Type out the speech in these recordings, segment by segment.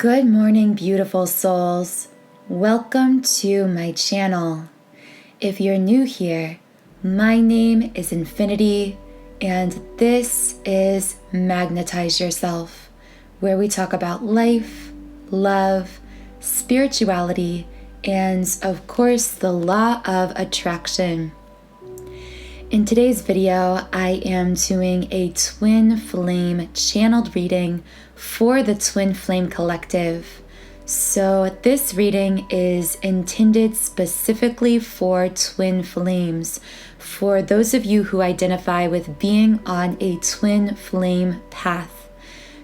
Good morning, beautiful souls. Welcome to my channel. If you're new here, my name is Infinity, and this is Magnetize Yourself, where we talk about life, love, spirituality, and of course, the law of attraction. In today's video, I am doing a twin flame channeled reading for the Twin Flame Collective. So this reading is intended specifically for twin flames, for those of you who identify with being on a twin flame path.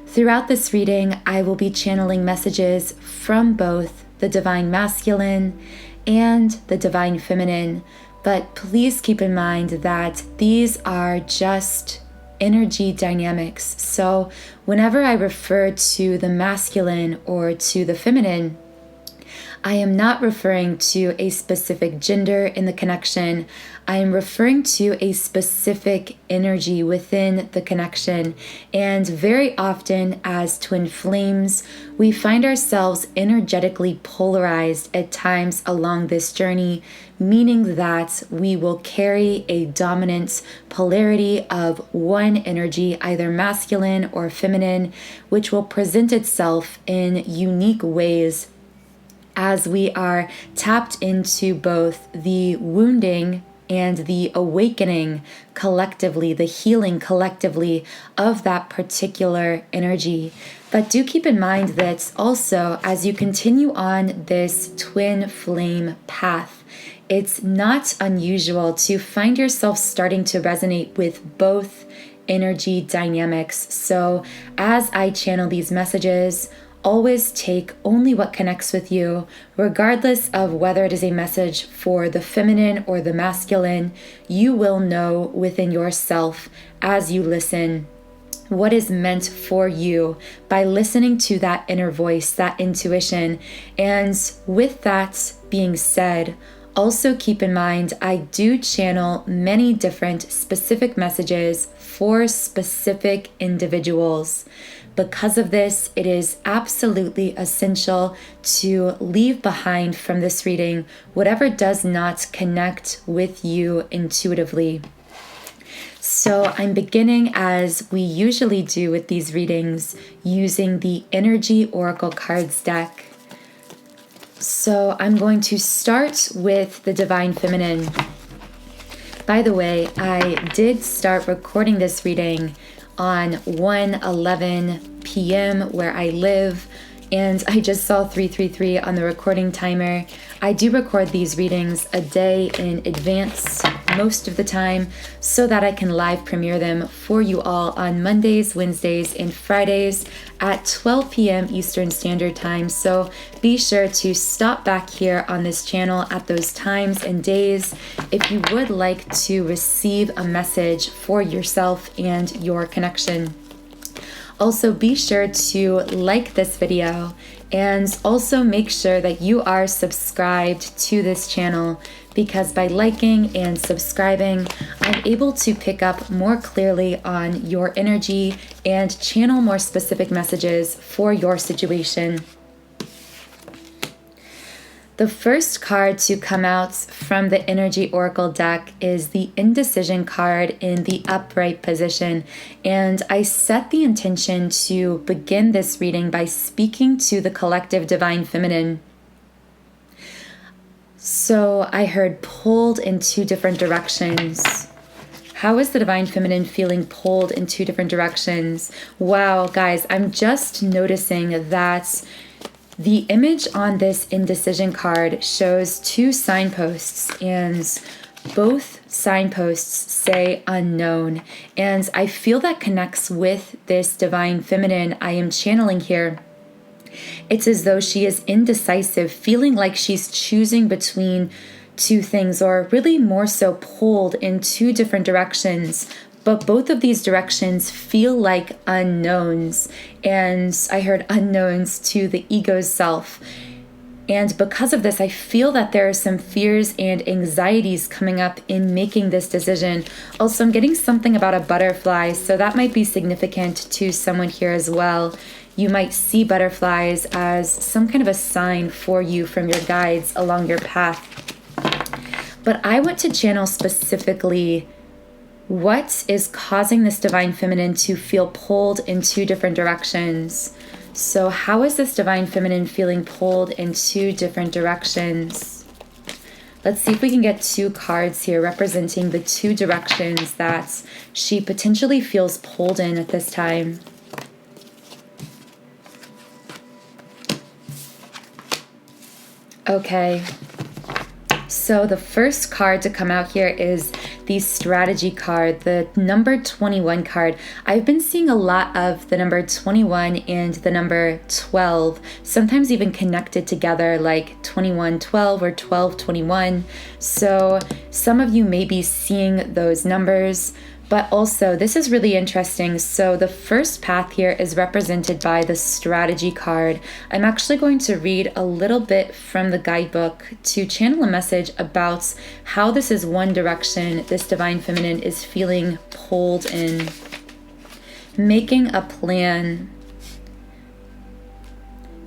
Throughout this reading, I will be channeling messages from both the Divine Masculine and the Divine Feminine. But please keep in mind that these are just energy dynamics. So whenever I refer to the masculine or to the feminine, I am not referring to a specific gender in the connection. I am referring to a specific energy within the connection. And very often as twin flames, we find ourselves energetically polarized at times along this journey, meaning that we will carry a dominant polarity of one energy, either masculine or feminine, which will present itself in unique ways as we are tapped into both the wounding and the awakening collectively, the healing collectively of that particular energy. But do keep in mind that also as you continue on this twin flame path, it's not unusual to find yourself starting to resonate with both energy dynamics. So as I channel these messages, always take only what connects with you, regardless of whether it is a message for the feminine or the masculine. You will know within yourself as you listen what is meant for you by listening to that inner voice, that intuition. And with that being said, also keep in mind, I do channel many different specific messages for specific individuals. Because of this, it is absolutely essential to leave behind from this reading whatever does not connect with you intuitively. So I'm beginning, as we usually do with these readings, using the Energy Oracle Cards deck. So I'm going to start with the Divine Feminine. By the way, I did start recording this reading on 1:11 p.m. where I live, and I just saw 333 on the recording timer. I do record these readings a day in advance most of the time so that I can live premiere them for you all on Mondays, Wednesdays, and Fridays at 12 p.m. Eastern Standard Time. So be sure to stop back here on this channel at those times and days if you would like to receive a message for yourself and your connection. Also, be sure to like this video and also make sure that you are subscribed to this channel, because by liking and subscribing, I'm able to pick up more clearly on your energy and channel more specific messages for your situation. The first card to come out from the Energy Oracle deck is the Indecision card in the upright position. And I set the intention to begin this reading by speaking to the collective Divine Feminine. So I heard pulled in two different directions. How is the Divine Feminine feeling pulled in two different directions? Wow, guys, I'm just noticing that the image on this Indecision card shows two signposts, and both signposts say unknown. And I feel that connects with this Divine Feminine I am channeling here. It's as though she is indecisive, feeling like she's choosing between two things, or really more so pulled in two different directions. But both of these directions feel like unknowns. And I heard unknowns to the ego's self. And because of this, I feel that there are some fears and anxieties coming up in making this decision. Also, I'm getting something about a butterfly, so that might be significant to someone here as well. you might see butterflies as some kind of a sign for you from your guides along your path. But I want to channel specifically what is causing this divine feminine to feel pulled in two different directions. So how is this divine feminine feeling pulled in two different directions? Let's see if we can get two cards here representing the two directions that she potentially feels pulled in at this time. Okay. So the first card to come out here is the strategy card, the number 21 card. I've been seeing a lot of the number 21 and the number 12, sometimes even connected together like 2112 or 1221. So some of you may be seeing those numbers. But also, this is really interesting. So the first path here is represented by the strategy card. I'm actually going to read a little bit from the guidebook to channel a message about how this is one direction this divine feminine is feeling pulled in. Making a plan.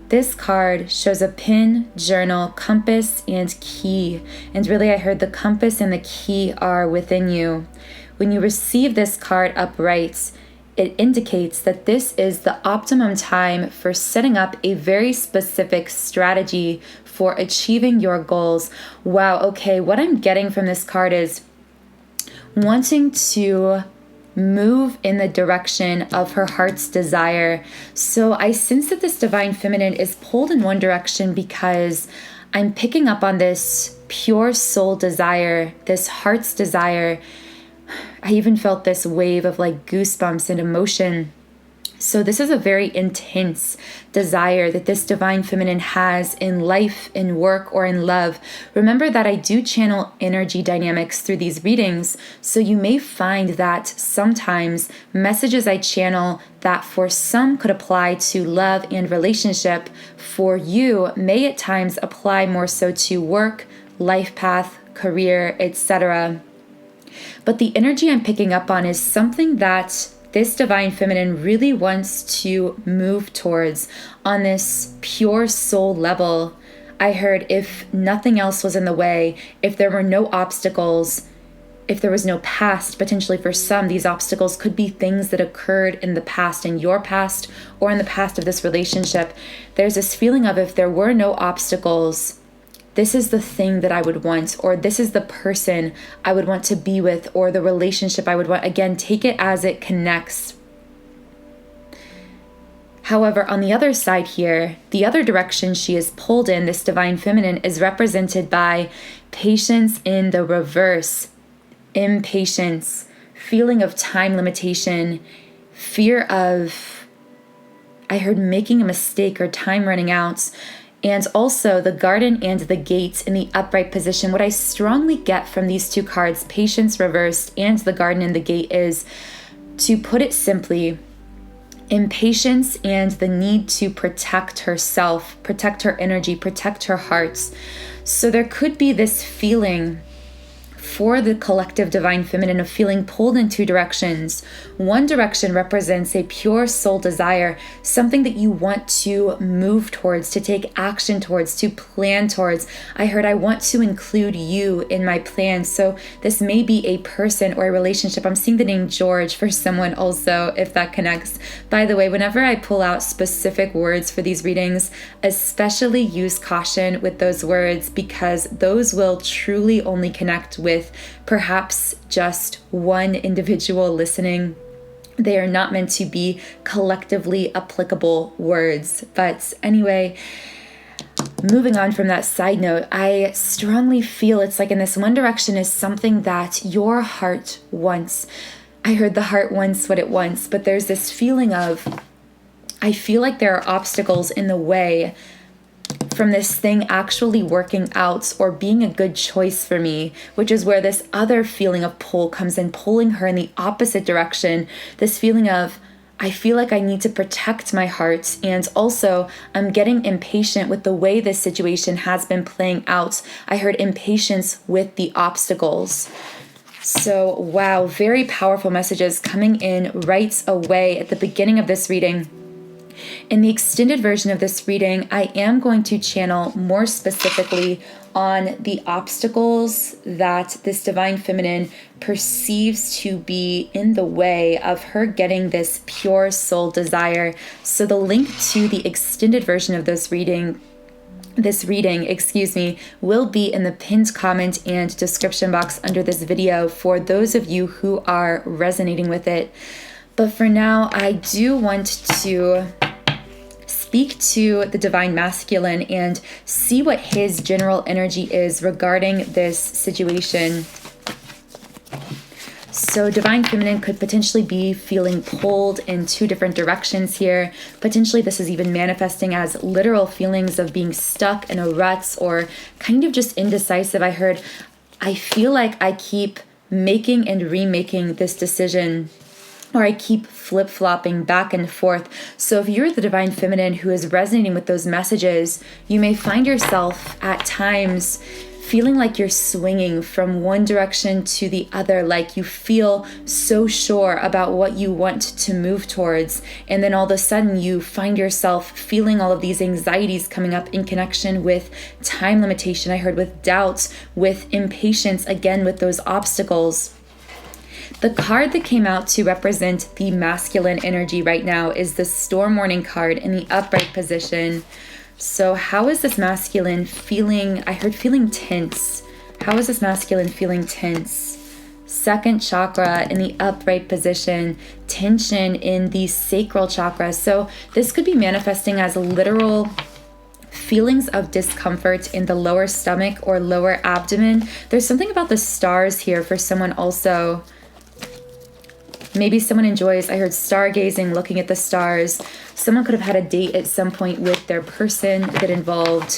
This card shows a pin, journal, compass, and key. And really, I heard the compass and the key are within you. When you receive this card upright, it indicates that this is the optimum time for setting up a very specific strategy for achieving your goals. Wow, okay, what I'm getting from this card is wanting to move in the direction of her heart's desire. So I sense that this divine feminine is pulled in one direction because I'm picking up on this pure soul desire, this heart's desire. I even felt this wave of like goosebumps and emotion. So this is a very intense desire that this divine feminine has in life, in work, or in love. Remember that I do channel energy dynamics through these readings. So you may find that sometimes messages I channel that for some could apply to love and relationship, for you may at times apply more so to work, life path, career, etc. But the energy I'm picking up on is something that this divine feminine really wants to move towards on this pure soul level. I heard if nothing else was in the way, if there were no obstacles, if there was no past, potentially for some, these obstacles could be things that occurred in the past, in your past, or in the past of this relationship. There's this feeling of if there were no obstacles, this is the thing that I would want, or this is the person I would want to be with, or the relationship I would want. Again, take it as it connects. However, on the other side here, the other direction she is pulled in, this divine feminine, is represented by patience in the reverse, impatience, feeling of time limitation, fear of, I heard making a mistake or time running out. And also the garden and the gate in the upright position. What I strongly get from these two cards, patience reversed and the garden and the gate, is, to put it simply, impatience and the need to protect herself, protect her energy, protect her heart. So there could be this feeling for the collective divine feminine of feeling pulled in two directions. One direction represents a pure soul desire, something that you want to move towards, to take action towards, to plan towards. I heard I want to include you in my plan. So this may be a person or a relationship. I'm seeing the name George for someone also, if that connects. By the way, whenever I pull out specific words for these readings, especially use caution with those words, because those will truly only connect with perhaps just one individual listening. They are not meant to be collectively applicable words. But anyway, moving on from that side note, I strongly feel it's like in this one direction is something that your heart wants. I heard the heart wants what it wants, but there's this feeling of, I feel like there are obstacles in the way from this thing actually working out or being a good choice for me, which is where this other feeling of pull comes in, pulling her in the opposite direction. This feeling of, I feel like I need to protect my heart, and also I'm getting impatient with the way this situation has been playing out. I heard impatience with the obstacles. So wow, very powerful messages coming in right away at the beginning of this reading. In the extended version of this reading, I am going to channel more specifically on the obstacles that this divine feminine perceives to be in the way of her getting this pure soul desire. So the link to the extended version of this reading, will be in the pinned comment and description box under this video for those of you who are resonating with it. But for now, I do want to speak to the divine masculine and see what his general energy is regarding this situation. So divine feminine could potentially be feeling pulled in two different directions here. Potentially this is even manifesting as literal feelings of being stuck in a rut or kind of just indecisive. I feel like I keep making and remaking this decision, or I keep flip-flopping back and forth. So if you're the divine feminine who is resonating with those messages, you may find yourself at times feeling like you're swinging from one direction to the other, like you feel so sure about what you want to move towards. And then all of a sudden you find yourself feeling all of these anxieties coming up in connection with time limitation. I heard with doubts, with impatience, again, with those obstacles. The card that came out to represent the masculine energy right now is the Storm Warning card in the upright position. So how is this masculine feeling? I heard feeling tense. How is this masculine feeling tense? Second chakra in the upright position, tension in the sacral chakra. So this could be manifesting as literal feelings of discomfort in the lower stomach or lower abdomen. There's something about the stars here for someone also. Maybe someone enjoys, I heard stargazing, looking at the stars. Someone could have had a date at some point with their person that involved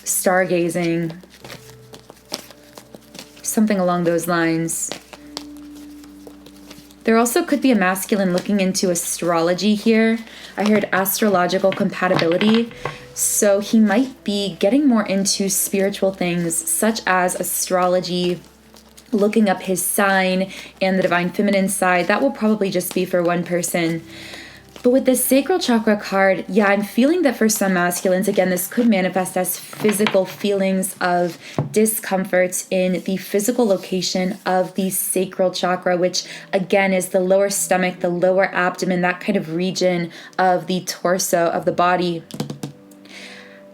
stargazing. Something along those lines. There also could be a masculine looking into astrology here. I heard astrological compatibility. So he might be getting more into spiritual things such as astrology, looking up his sign and the divine feminine side. That will probably just be for one person. But with this sacral chakra card, yeah, I'm feeling that for some masculines, again, this could manifest as physical feelings of discomfort in the physical location of the sacral chakra, which again is the lower stomach, the lower abdomen, that kind of region of the torso of the body.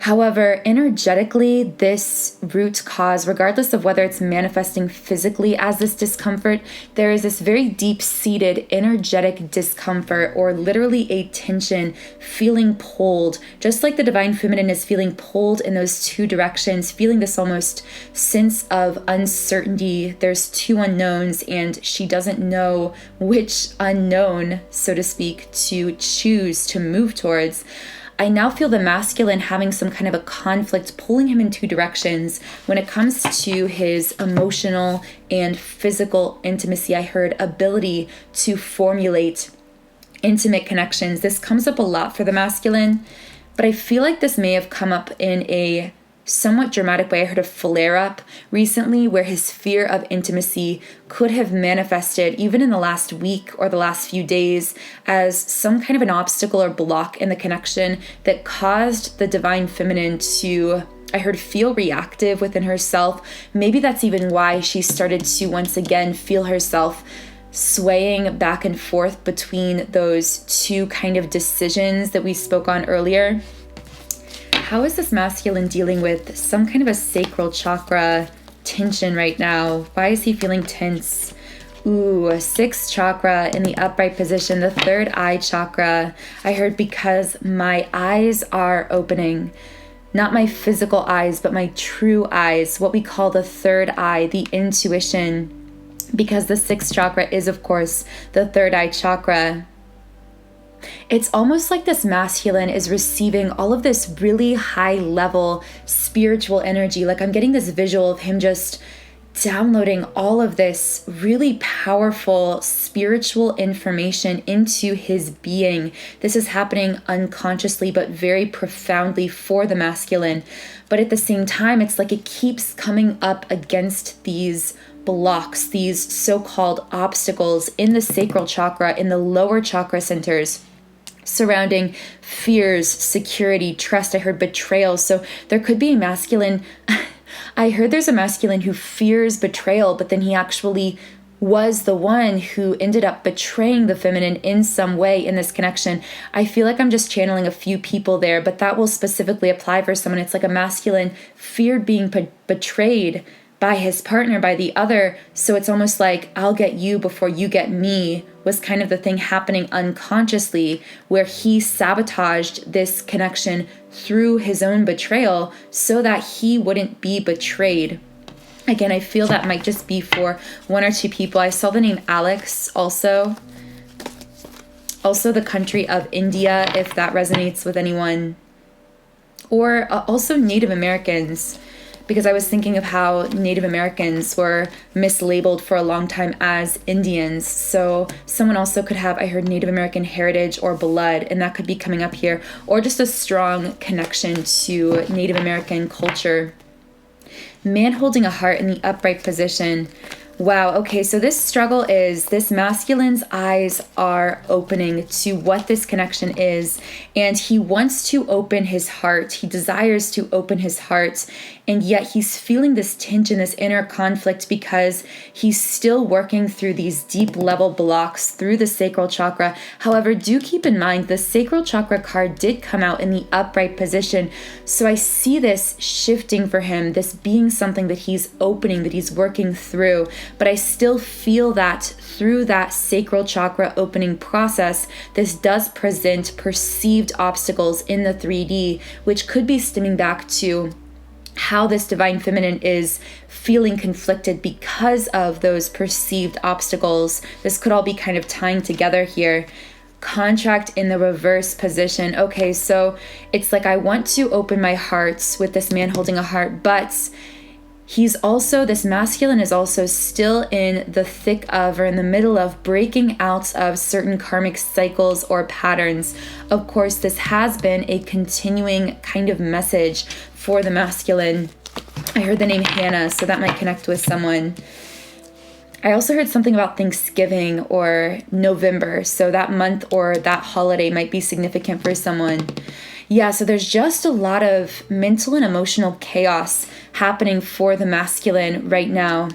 However, energetically, this root cause, regardless of whether it's manifesting physically as this discomfort, there is this very deep-seated energetic discomfort, or literally a tension, feeling pulled, just like the divine feminine is feeling pulled in those two directions, feeling this almost sense of uncertainty. There's two unknowns, and she doesn't know which unknown, so to speak, to choose to move towards. I now feel the masculine having some kind of a conflict pulling him in two directions when it comes to his emotional and physical intimacy. I heard ability to formulate intimate connections. This comes up a lot for the masculine, but I feel like this may have come up in a somewhat dramatic way. I heard a flare-up recently where his fear of intimacy could have manifested even in the last week or the last few days as some kind of an obstacle or block in the connection that caused the divine feminine to, I heard, feel reactive within herself. Maybe that's even why she started to once again feel herself swaying back and forth between those two kind of decisions that we spoke on earlier. How is this masculine dealing with some kind of a sacral chakra tension right now? Why is he feeling tense? Ooh, sixth chakra in the upright position, the third eye chakra. I heard because my eyes are opening. Not my physical eyes, but my true eyes, what we call the third eye, the intuition. Because the sixth chakra is, of course, the third eye chakra. It's almost like this masculine is receiving all of this really high level spiritual energy. Like I'm getting this visual of him just downloading all of this really powerful spiritual information into his being. This is happening unconsciously, but very profoundly for the masculine. But at the same time, it's like it keeps coming up against these blocks, these so-called obstacles in the sacral chakra, in the lower chakra centers, surrounding fears, security, trust. I heard betrayal. So there could be a masculine. I heard there's a masculine who fears betrayal, but then he actually was the one who ended up betraying the feminine in some way in this connection. I feel like I'm just channeling a few people there, but that will specifically apply for someone. It's like a masculine feared being betrayed by his partner, by the other. So it's almost like, I'll get you before you get me, was kind of the thing happening unconsciously, where he sabotaged this connection through his own betrayal so that he wouldn't be betrayed. Again, I feel that might just be for one or two people. I saw the name Alex also. Also the country of India, if that resonates with anyone. Or also Native Americans, because I was thinking of how Native Americans were mislabeled for a long time as Indians. So someone also could have, I heard, Native American heritage or blood, and that could be coming up here. Or just a strong connection to Native American culture. Man holding a heart in the upright position. Wow, okay, so this struggle is, this masculine's eyes are opening to what this connection is, and he wants to open his heart. He desires to open his heart, and yet he's feeling this tension, this inner conflict, because he's still working through these deep level blocks through the sacral chakra. However, do keep in mind, the sacral chakra card did come out in the upright position, so I see this shifting for him, this being something that he's opening, that he's working through. But I still feel that through that sacral chakra opening process, this does present perceived obstacles in the 3D, which could be stemming back to how this divine feminine is feeling conflicted because of those perceived obstacles. This could all be kind of tying together here. Contract in the reverse position. Okay, so it's like, I want to open my heart with this man holding a heart, but he's also, this masculine is also still in the thick of, or in the middle of, breaking out of certain karmic cycles or patterns. Of course, this has been a continuing kind of message for the masculine. I heard the name Hannah, so that might connect with someone. I also heard something about Thanksgiving or November, so that month or that holiday might be significant for someone. Yeah, so there's just a lot of mental and emotional chaos happening for the masculine right now.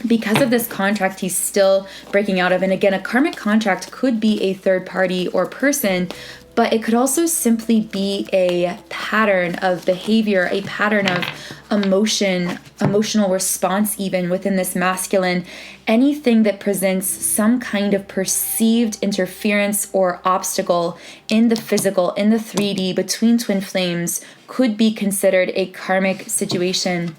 Because of this contract he's still breaking out of. And again, a karmic contract could be a third party or person, but it could also simply be a pattern of behavior, a pattern of emotional response even within this masculine. Anything that presents some kind of perceived interference or obstacle in the physical, in the 3D between twin flames, could be considered a karmic situation.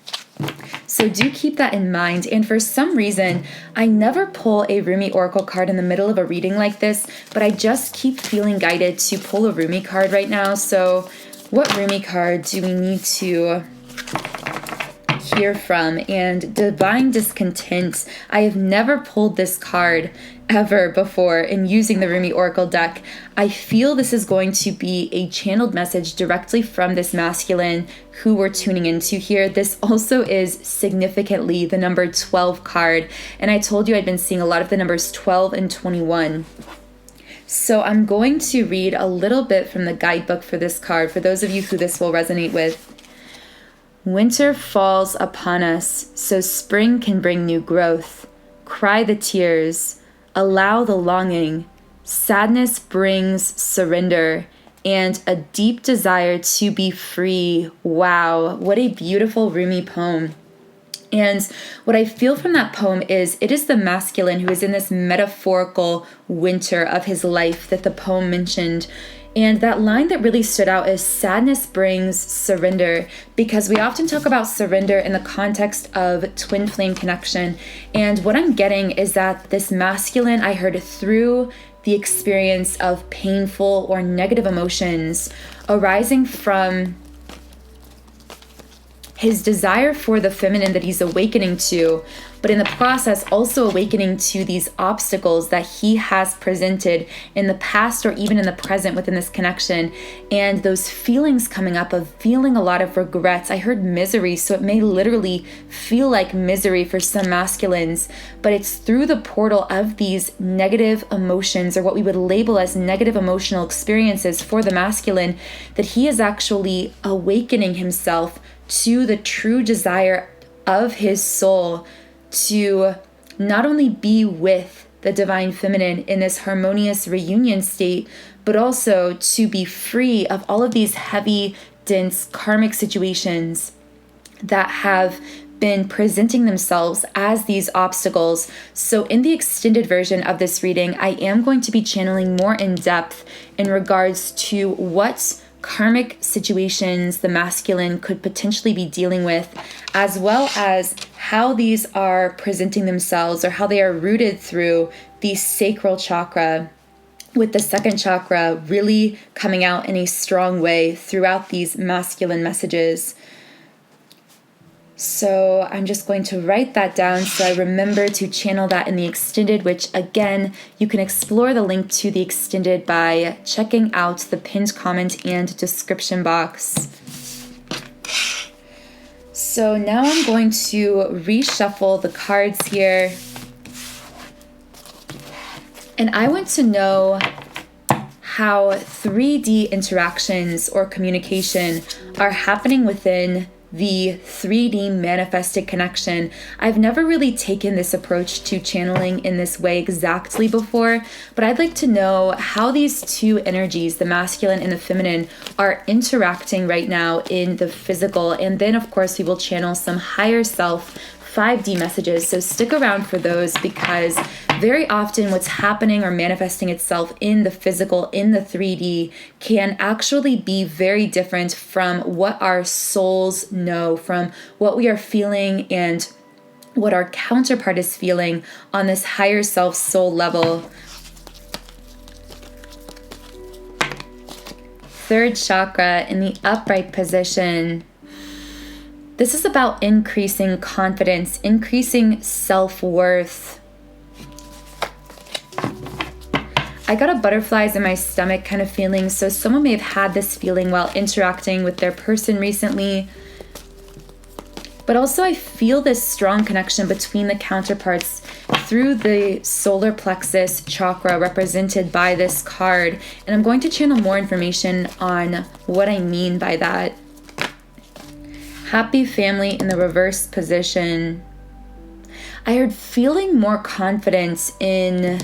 So do keep that in mind. And for some reason, I never pull a Rumi Oracle card in the middle of a reading like this, but I just keep feeling guided to pull a Rumi card right now. So what Rumi card do we need to hear from? And Divine Discontent. I have never pulled this card ever before in using the Rumi Oracle deck. I feel this is going to be a channeled message directly from this masculine who we're tuning into here. This also is significantly the number 12 card. And I told you I'd been seeing a lot of the numbers 12 and 21. So I'm going to read a little bit from the guidebook for this card, for those of you who this will resonate with. Winter falls upon us, so spring can bring new growth. Cry the tears, allow the longing. Sadness brings surrender and a deep desire to be free. Wow, what a beautiful Rumi poem. And what I feel from that poem is it is the masculine who is in this metaphorical winter of his life that the poem mentioned. And that line that really stood out is sadness brings surrender, because we often talk about surrender in the context of twin flame connection. And what I'm getting is that this masculine, I heard through the experience of painful or negative emotions arising from his desire for the feminine that he's awakening to, but in the process also awakening to these obstacles that he has presented in the past or even in the present within this connection, and those feelings coming up of feeling a lot of regrets. I heard misery, so it may literally feel like misery for some masculines, but it's through the portal of these negative emotions, or what we would label as negative emotional experiences for the masculine, that he is actually awakening himself to the true desire of his soul to not only be with the divine feminine in this harmonious reunion state, but also to be free of all of these heavy, dense karmic situations that have been presenting themselves as these obstacles. So in the extended version of this reading, I am going to be channeling more in depth in regards to what karmic situations the masculine could potentially be dealing with, as well as how these are presenting themselves, or how they are rooted through the sacral chakra, with the second chakra really coming out in a strong way throughout these masculine messages. So I'm just going to write that down so I remember to channel that in the extended, which again, you can explore the link to the extended by checking out the pinned comment and description box. So now I'm going to reshuffle the cards here. And I want to know how 3D interactions or communication are happening within the 3D manifested connection. I've never really taken this approach to channeling in this way exactly before, but I'd like to know how these two energies, the masculine and the feminine, are interacting right now in the physical. And then, of course, we will channel some higher self 5D messages. So stick around for those, because very often what's happening or manifesting itself in the physical, in the 3D, can actually be very different from what our souls know, from what we are feeling and what our counterpart is feeling on this higher self soul level. Third chakra in the upright position. This is about increasing confidence, increasing self-worth. I got a butterflies in my stomach kind of feeling, so someone may have had this feeling while interacting with their person recently. But also I feel this strong connection between the counterparts through the solar plexus chakra represented by this card. And I'm going to channel more information on what I mean by that. Happy family in the reverse position. I heard feeling more confidence in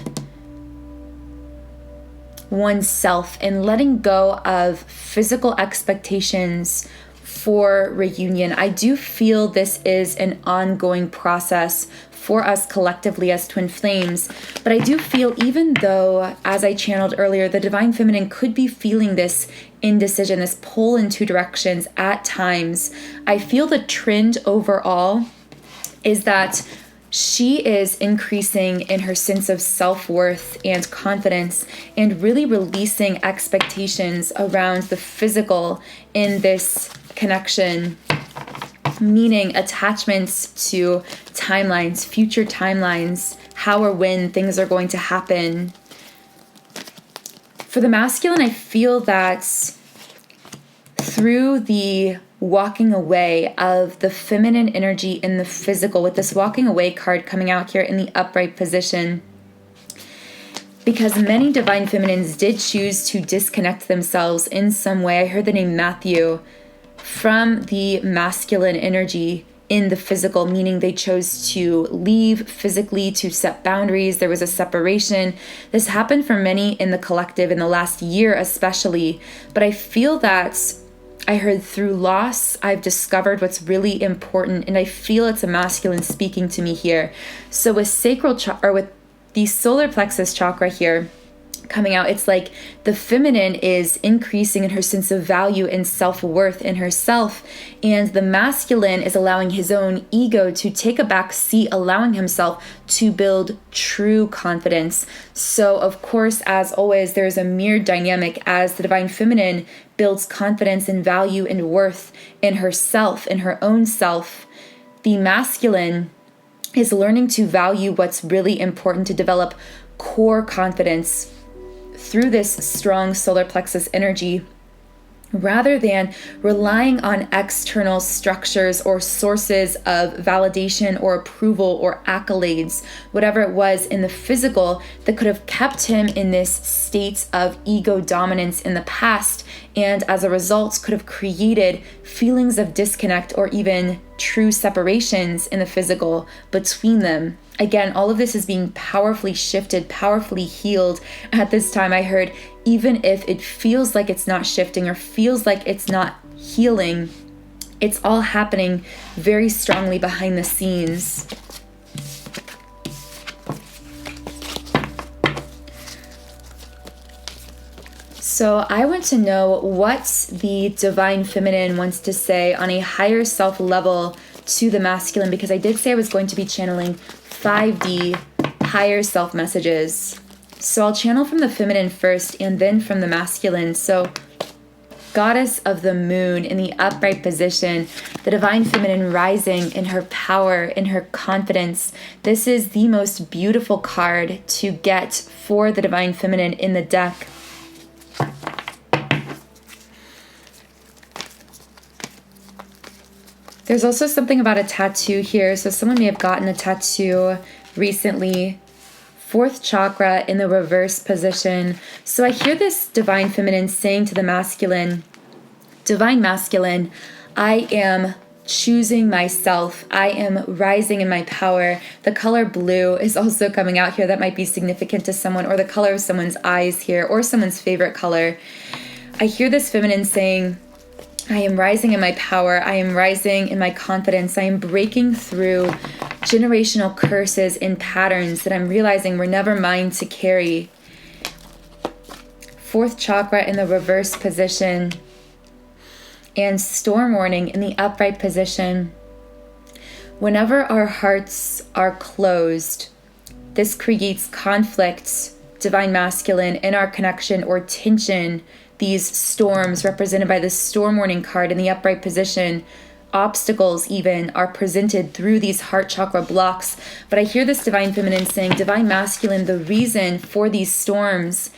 oneself and letting go of physical expectations for reunion. I do feel this is an ongoing process for us collectively as twin flames, but I do feel, even though, as I channeled earlier, the divine feminine could be feeling this indecision, this pull in two directions at times, I feel the trend overall is that she is increasing in her sense of self-worth and confidence, and really releasing expectations around the physical in this connection, meaning attachments to timelines, future timelines, how or when things are going to happen. For the masculine, I feel that through the walking away of the feminine energy in the physical, with this walking away card coming out here in the upright position, because many divine feminines did choose to disconnect themselves in some way. I heard the name Matthew, from the masculine energy in the physical, meaning they chose to leave physically, to set boundaries. There was a separation. This happened for many in the collective in the last year especially, but I feel that I heard through loss, I've discovered what's really important, and I feel it's a masculine speaking to me here. So with sacral chakra, or with the solar plexus chakra here coming out, it's like the feminine is increasing in her sense of value and self-worth in herself, and the masculine is allowing his own ego to take a back seat, allowing himself to build true confidence. So of course, as always, there's a mirror dynamic as the divine feminine builds confidence and value and worth in herself, in her own self. The masculine is learning to value what's really important, to develop core confidence through this strong solar plexus energy, rather than relying on external structures or sources of validation or approval or accolades, whatever it was in the physical that could have kept him in this state of ego dominance in the past, and as a result could have created feelings of disconnect or even true separations in the physical between them. Again, all of this is being powerfully shifted, powerfully healed at this time. I heard, even if it feels like it's not shifting or feels like it's not healing, it's all happening very strongly behind the scenes. So I want to know what the divine feminine wants to say on a higher self level to the masculine, because I did say I was going to be channeling 5D higher self messages. So I'll channel from the feminine first and then from the masculine. So Goddess of the Moon in the upright position, the divine feminine rising in her power, in her confidence. This is the most beautiful card to get for the divine feminine in the deck. There's also something about a tattoo here. So someone may have gotten a tattoo recently. 4th chakra in the reverse position. So I hear this divine feminine saying to the masculine, divine masculine, I am choosing myself. I am rising in my power. The color blue is also coming out here. That might be significant to someone, or the color of someone's eyes here, or someone's favorite color. I hear this feminine saying, I am rising in my power. I am rising in my confidence. I am breaking through generational curses and patterns that I'm realizing were never mine to carry. 4th chakra in the reverse position and storm warning in the upright position. Whenever our hearts are closed, this creates conflict, divine masculine, in our connection or tension. These storms represented by the storm warning card in the upright position, obstacles even, are presented through these heart chakra blocks. But I hear this divine feminine saying, divine masculine, the reason for these storms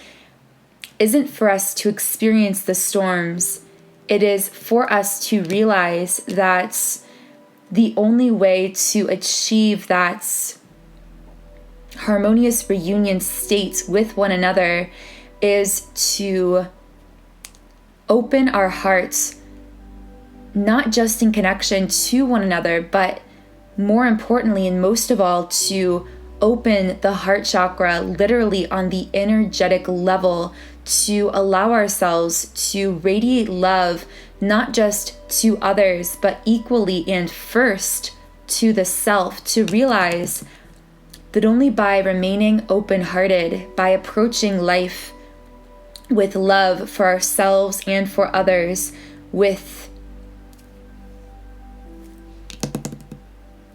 isn't for us to experience the storms. It is for us to realize that the only way to achieve that harmonious reunion state with one another is to open our hearts, not just in connection to one another, but more importantly and most of all, to open the heart chakra literally on the energetic level, to allow ourselves to radiate love, not just to others, but equally and first to the self, to realize that only by remaining open-hearted, by approaching life with love for ourselves and for others,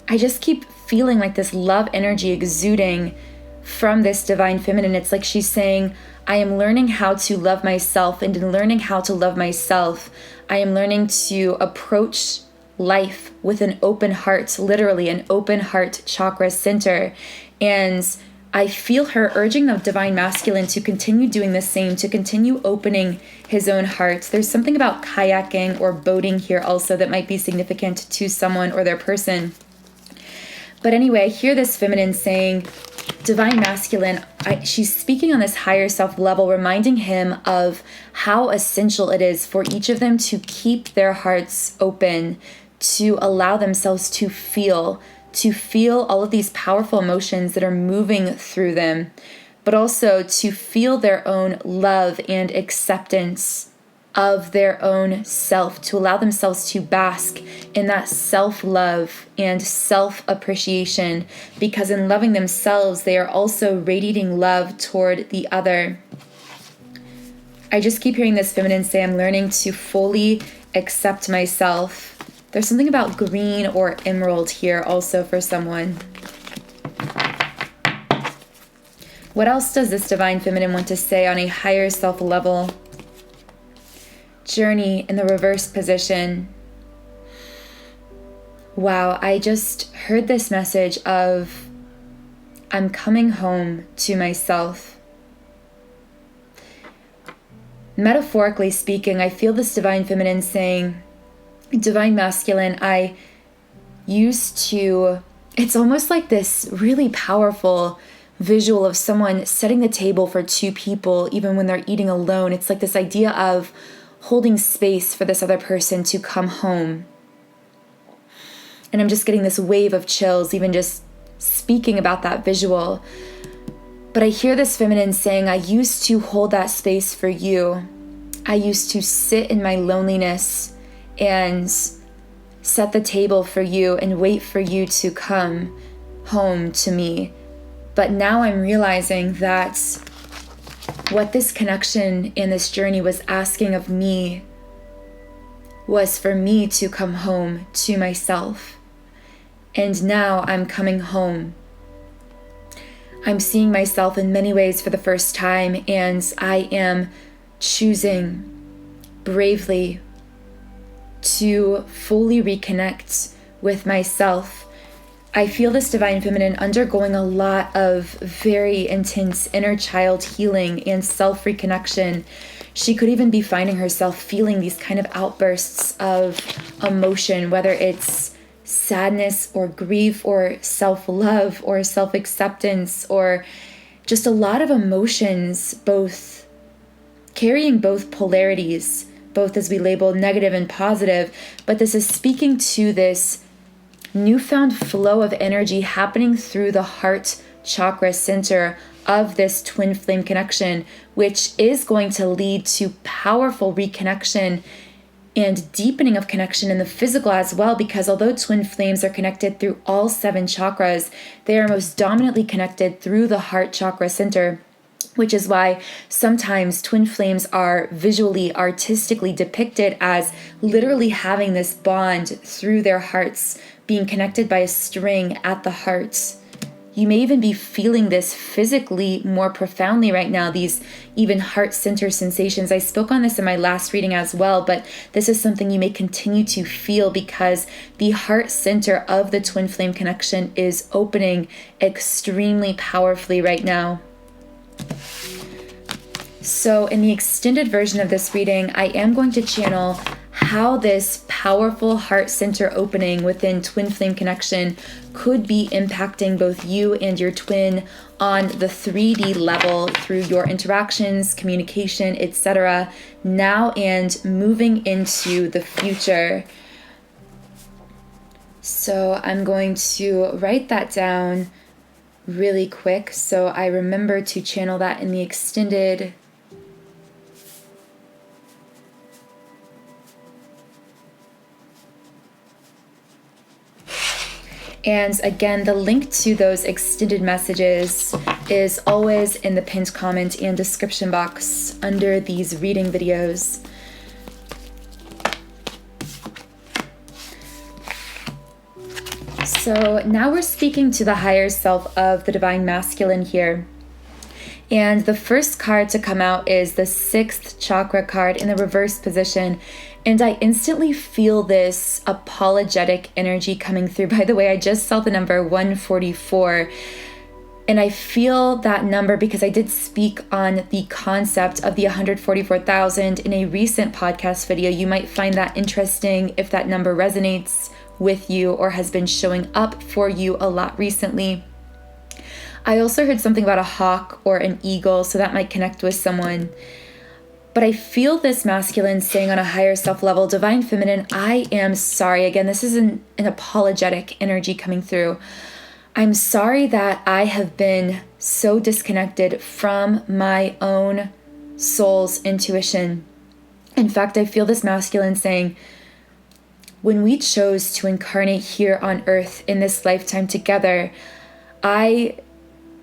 I just keep feeling like this love energy exuding from this divine feminine. It's like she's saying, I am learning how to love myself, and in learning how to love myself, I am learning to approach life with an open heart, literally an open heart chakra center. And I feel her urging the divine masculine to continue doing the same, to continue opening his own heart. There's something about kayaking or boating here also that might be significant to someone or their person. But anyway, I hear this feminine saying, divine masculine, she's speaking on this higher self level, reminding him of how essential it is for each of them to keep their hearts open, to allow themselves to feel all of these powerful emotions that are moving through them, but also to feel their own love and acceptance of their own self, to allow themselves to bask in that self-love and self-appreciation, because in loving themselves, they are also radiating love toward the other. I just keep hearing this feminine say, I'm learning to fully accept myself. There's something about green or emerald here also for someone. What else does this divine feminine want to say on a higher self level? Journey in the reverse position. wow, I just heard this message of I'm coming home to myself. Metaphorically speaking, I feel this divine feminine saying, divine masculine, I used to, it's almost like this really powerful visual of someone setting the table for two people, even when they're eating alone. It's like this idea of holding space for this other person to come home. And I'm just getting this wave of chills, even just speaking about that visual. But I hear this feminine saying, I used to hold that space for you. I used to sit in my loneliness and set the table for you and wait for you to come home to me. But now I'm realizing that what this connection in this journey was asking of me was for me to come home to myself. And now I'm coming home. I'm seeing myself in many ways for the first time, and I am choosing bravely to fully reconnect with myself. I feel this divine feminine undergoing a lot of very intense inner child healing and self-reconnection. She could even be finding herself feeling these kind of outbursts of emotion, whether it's sadness or grief or self-love or self-acceptance or just a lot of emotions, both carrying both polarities, both as we label negative and positive. But this is speaking to this newfound flow of energy happening through the heart chakra center of this twin flame connection, which is going to lead to powerful reconnection and deepening of connection in the physical as well, because although twin flames are connected through all 7 chakras, they are most dominantly connected through the heart chakra center, which is why sometimes twin flames are visually, artistically depicted as literally having this bond through their hearts, being connected by a string at the heart. You may even be feeling this physically more profoundly right now, these even heart center sensations. I spoke on this in my last reading as well, but this is something you may continue to feel because the heart center of the twin flame connection is opening extremely powerfully right now. So in the extended version of this reading, I am going to channel how this powerful heart center opening within twin flame connection could be impacting both you and your twin on the 3D level through your interactions, communication, etc., now and moving into the future. So I'm going to write that down really quick so I remember to channel that in the extended. And again, the link to those extended messages is always in the pinned comment and description box under these reading videos. So now we're speaking to the higher self of the divine masculine here. And the first card to come out is the 6th chakra card in the reverse position. And I instantly feel this apologetic energy coming through. By the way, I just saw the number 144. And I feel that number because I did speak on the concept of the 144,000 in a recent podcast video. You might find that interesting if that number resonates with you or has been showing up for you a lot recently. I also heard something about a hawk or an eagle, so that might connect with someone. But I feel this masculine saying on a higher self level, divine feminine, I am sorry. Again, this is an apologetic energy coming through. I'm sorry that I have been so disconnected from my own soul's intuition. In fact, I feel this masculine saying, when we chose to incarnate here on earth in this lifetime together, I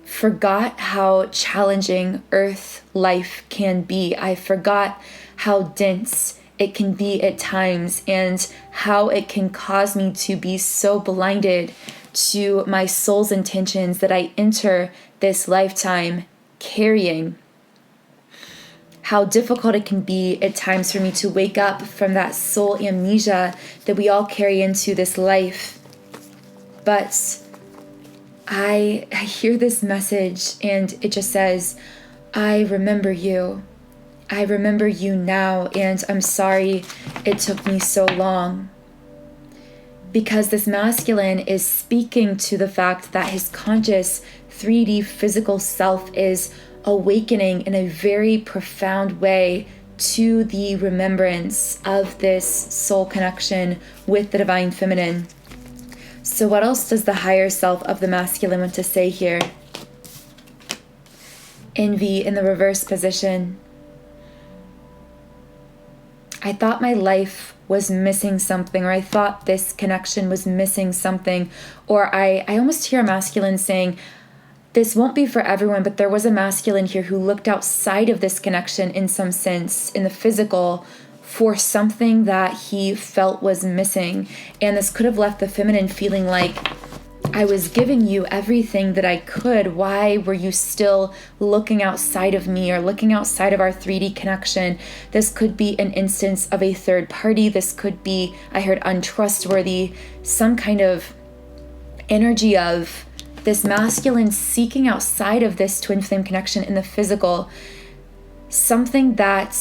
forgot how challenging earth life can be. I forgot how dense it can be at times and how it can cause me to be so blinded to my soul's intentions that I enter this lifetime carrying. How difficult it can be at times for me to wake up from that soul amnesia that we all carry into this life. But I hear this message and it just says, I remember you. I remember you now, and I'm sorry it took me so long. Because this masculine is speaking to the fact that his conscious 3D physical self is awakening in a very profound way to the remembrance of this soul connection with the divine feminine. So what else does the higher self of the masculine want to say here? Envy in the reverse position. I thought my life was missing something, or I thought this connection was missing something, or I almost hear a masculine saying, this won't be for everyone, but there was a masculine here who looked outside of this connection in some sense, in the physical, for something that he felt was missing. And this could have left the feminine feeling like, I was giving you everything that I could. Why were you still looking outside of me or looking outside of our 3D connection? This could be an instance of a third party. This could be, I heard, untrustworthy, some kind of energy of this masculine seeking outside of this twin flame connection in the physical, something that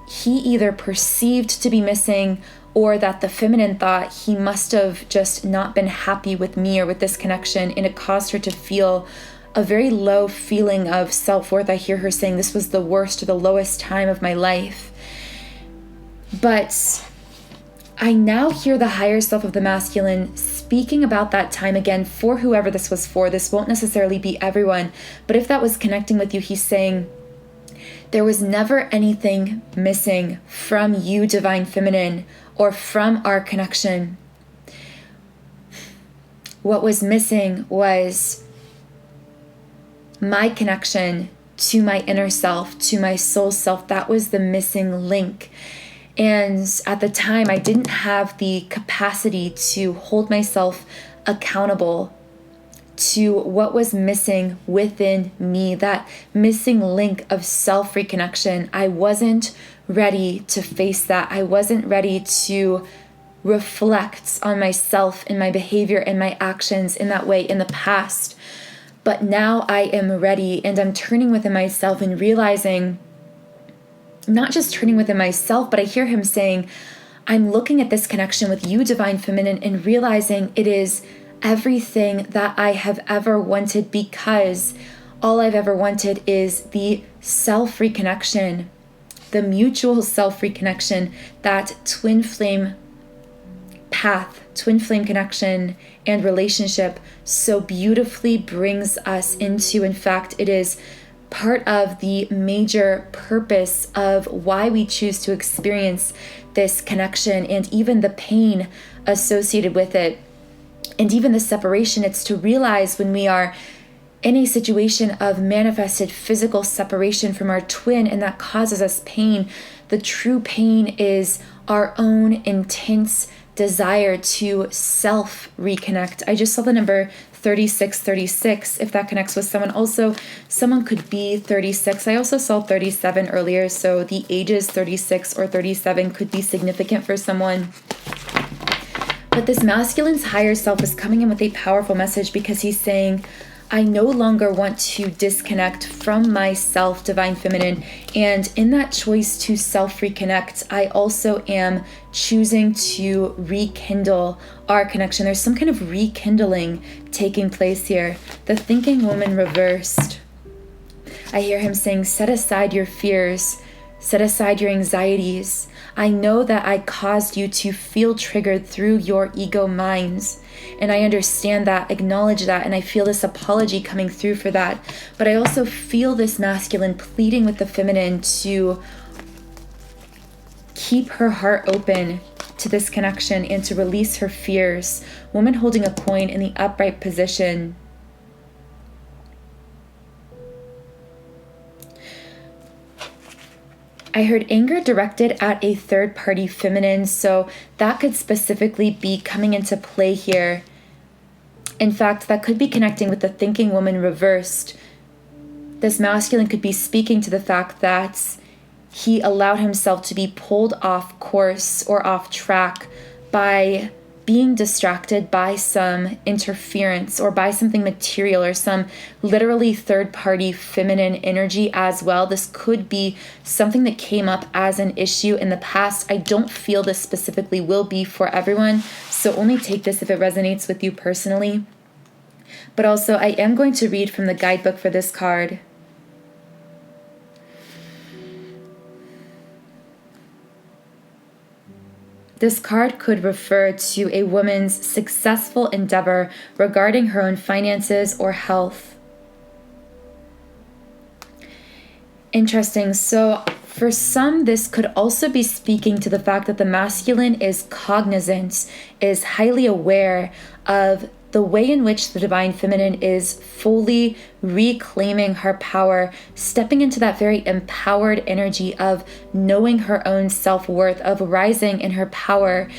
he either perceived to be missing or that the feminine thought he must have just not been happy with me or with this connection, and it caused her to feel a very low feeling of self-worth. I hear her saying, this was the worst or the lowest time of my life. But I now hear the higher self of the masculine speaking about that time again for whoever this was for. This won't necessarily be everyone, but if that was connecting with you, he's saying, there was never anything missing from you, divine feminine, or from our connection. What was missing was my connection to my inner self, to my soul self. That was the missing link. And at the time, I didn't have the capacity to hold myself accountable to what was missing within me, that missing link of self-reconnection. I wasn't ready to face that. I wasn't ready to reflect on myself and my behavior and my actions in that way in the past. But now I am ready, and I'm turning within myself and realizing, not just turning within myself, but I hear him saying, I'm looking at this connection with you, divine feminine, and realizing it is everything that I have ever wanted, because all I've ever wanted is the self-reconnection, the mutual self-reconnection, that twin flame path, twin flame connection and relationship so beautifully brings us into. In fact, it is part of the major purpose of why we choose to experience this connection, and even the pain associated with it, and even the separation. It's to realize when we are in a situation of manifested physical separation from our twin, and that causes us pain, the true pain is our own intense desire to self-reconnect. I just saw the number 3636, if that connects with someone. Also, someone could be 36. I also saw 37 earlier, so the ages 36 or 37 could be significant for someone. But this masculine's higher self is coming in with a powerful message, because he's saying, I no longer want to disconnect from myself, divine feminine. And in that choice to self-reconnect, I also am choosing to rekindle our connection. There's some kind of rekindling taking place here. The thinking woman reversed. I hear him saying, set aside your fears, set aside your anxieties. I know that I caused you to feel triggered through your ego minds. And I understand that, acknowledge that, and I feel this apology coming through for that. But I also feel this masculine pleading with the feminine to keep her heart open to this connection and to release her fears. Woman holding a coin in the upright position. I heard anger directed at a third-party feminine, so that could specifically be coming into play here. In fact, that could be connecting with the thinking woman reversed. This masculine could be speaking to the fact that he allowed himself to be pulled off course or off track by being distracted by some interference or by something material or some literally third-party feminine energy as well. This could be something that came up as an issue in the past. I don't feel this specifically will be for everyone, so only take this if it resonates with you personally. But also, I am going to read from the guidebook for this card. This card could refer to a woman's successful endeavor regarding her own finances or health. Interesting. So for some, this could also be speaking to the fact that the masculine is cognizant, is highly aware of the way in which the divine feminine is fully reclaiming her power, stepping into that very empowered energy of knowing her own self-worth, of rising in her power.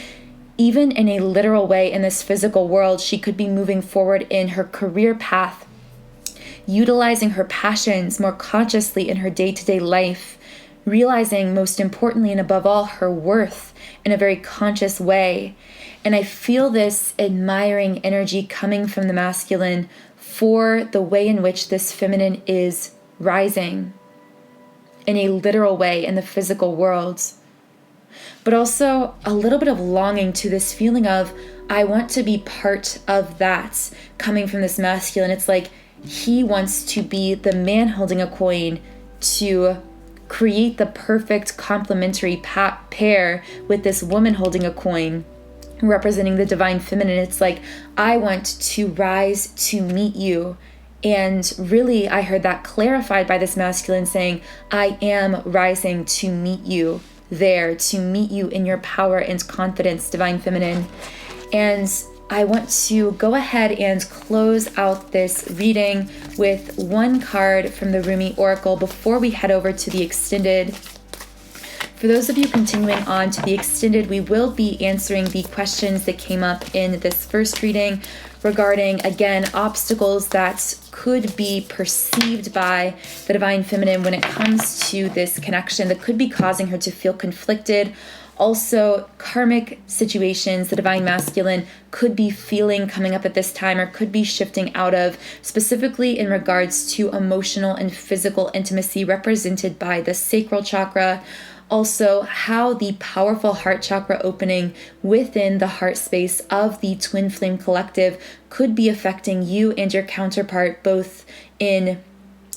Even in a literal way in this physical world, she could be moving forward in her career path, utilizing her passions more consciously in her day-to-day life, realizing most importantly and above all her worth in a very conscious way. And I feel this admiring energy coming from the masculine for the way in which this feminine is rising in a literal way in the physical world. But also a little bit of longing to this feeling of, I want to be part of that coming from this masculine. It's like he wants to be the man holding a coin to create the perfect complementary pair with this woman holding a coin, representing the divine feminine. It's like, I want to rise to meet you. And really, I heard that clarified by this masculine saying, I am rising to meet you there, to meet you in your power and confidence, divine feminine. And I want to go ahead and close out this reading with one card from the Rumi Oracle before we head over to the extended. For those of you continuing on to the extended, we will be answering the questions that came up in this first reading regarding, again, obstacles that could be perceived by the divine feminine when it comes to this connection that could be causing her to feel conflicted. Also, karmic situations the divine masculine could be feeling coming up at this time or could be shifting out of, specifically in regards to emotional and physical intimacy represented by the sacral chakra. Also, how the powerful heart chakra opening within the heart space of the twin flame collective could be affecting you and your counterpart, both in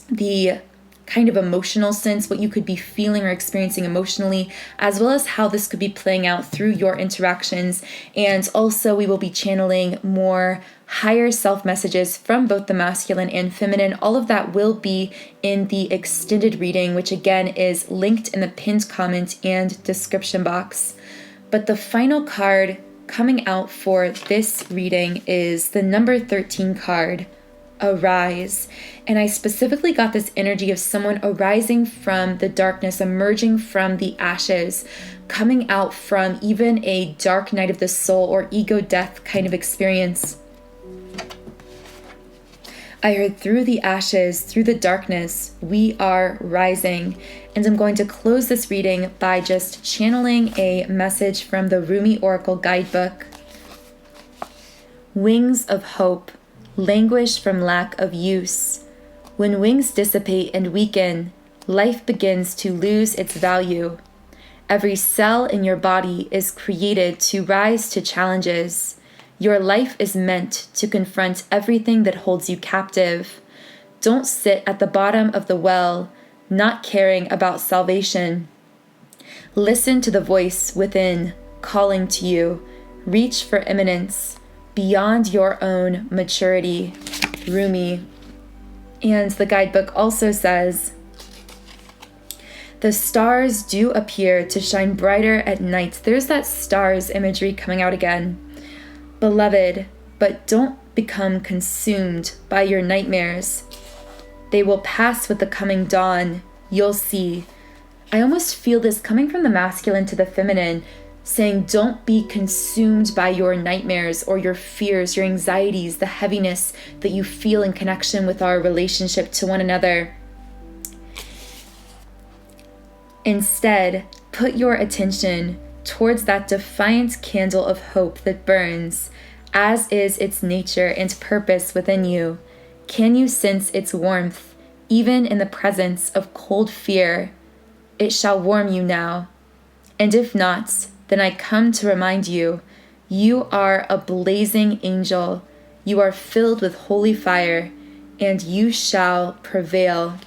the kind of emotional sense, what you could be feeling or experiencing emotionally, as well as how this could be playing out through your interactions. And also, we will be channeling more higher self messages from both the masculine and feminine. All of that will be in the extended reading, which again is linked in the pinned comment and description box. But the final card coming out for this reading is the number 13 card, Arise. And I specifically got this energy of someone arising from the darkness, emerging from the ashes, coming out from even a dark night of the soul or ego death kind of experience. I heard through the ashes, through the darkness, we are rising. And I'm going to close this reading by just channeling a message from the Rumi Oracle Guidebook. Wings of hope languish from lack of use. When wings dissipate and weaken, life begins to lose its value. Every cell in your body is created to rise to challenges. Your life is meant to confront everything that holds you captive. Don't sit at the bottom of the well, not caring about salvation. Listen to the voice within, calling to you. Reach for eminence beyond your own maturity. Rumi. And the guidebook also says, the stars do appear to shine brighter at night. There's that stars imagery coming out again. Beloved, but don't become consumed by your nightmares. They will pass with the coming dawn. You'll see. I almost feel this coming from the masculine to the feminine, saying don't be consumed by your nightmares or your fears, your anxieties, the heaviness that you feel in connection with our relationship to one another. Instead, put your attention towards that defiant candle of hope that burns, as is its nature and purpose within you? Can you sense its warmth, even in the presence of cold fear? It shall warm you now. And if not, then I come to remind you, you are a blazing angel. You are filled with holy fire, and you shall prevail.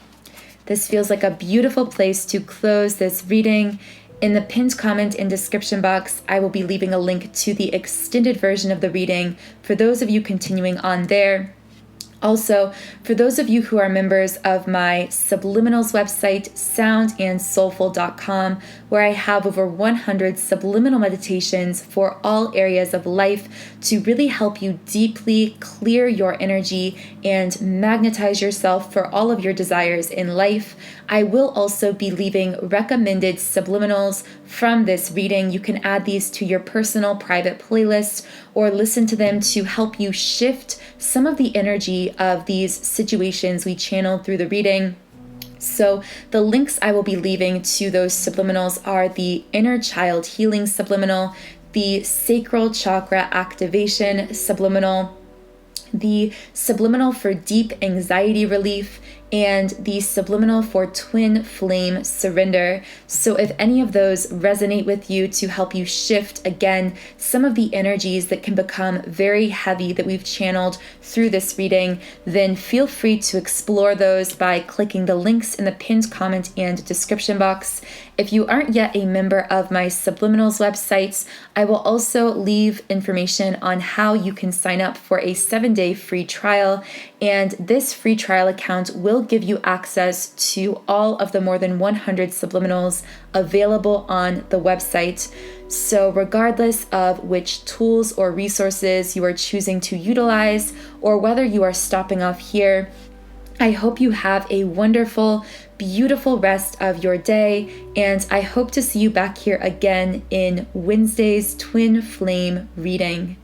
This feels like a beautiful place to close this reading. In the pinned comment and description box, I will be leaving a link to the extended version of the reading for those of you continuing on there. Also, for those of you who are members of my subliminals website, soundandsoulful.com, where I have over 100 subliminal meditations for all areas of life to really help you deeply clear your energy and magnetize yourself for all of your desires in life. I will also be leaving recommended subliminals from this reading. You can add these to your personal private playlist or listen to them to help you shift some of the energy of these situations we channeled through the reading. So the links I will be leaving to those subliminals are the Inner Child Healing Subliminal, the Sacral Chakra Activation Subliminal, the Subliminal for Deep Anxiety Relief, and the Subliminal for Twin Flame Surrender. So if any of those resonate with you to help you shift, again, some of the energies that can become very heavy that we've channeled through this reading, then feel free to explore those by clicking the links in the pinned comment and description box. If you aren't yet a member of my subliminals websites, I will also leave information on how you can sign up for a 7-day free trial. And this free trial account will give you access to all of the more than 100 subliminals available on the website. So regardless of which tools or resources you are choosing to utilize, or whether you are stopping off here, I hope you have a wonderful, beautiful rest of your day, and I hope to see you back here again in Wednesday's Twin Flame reading.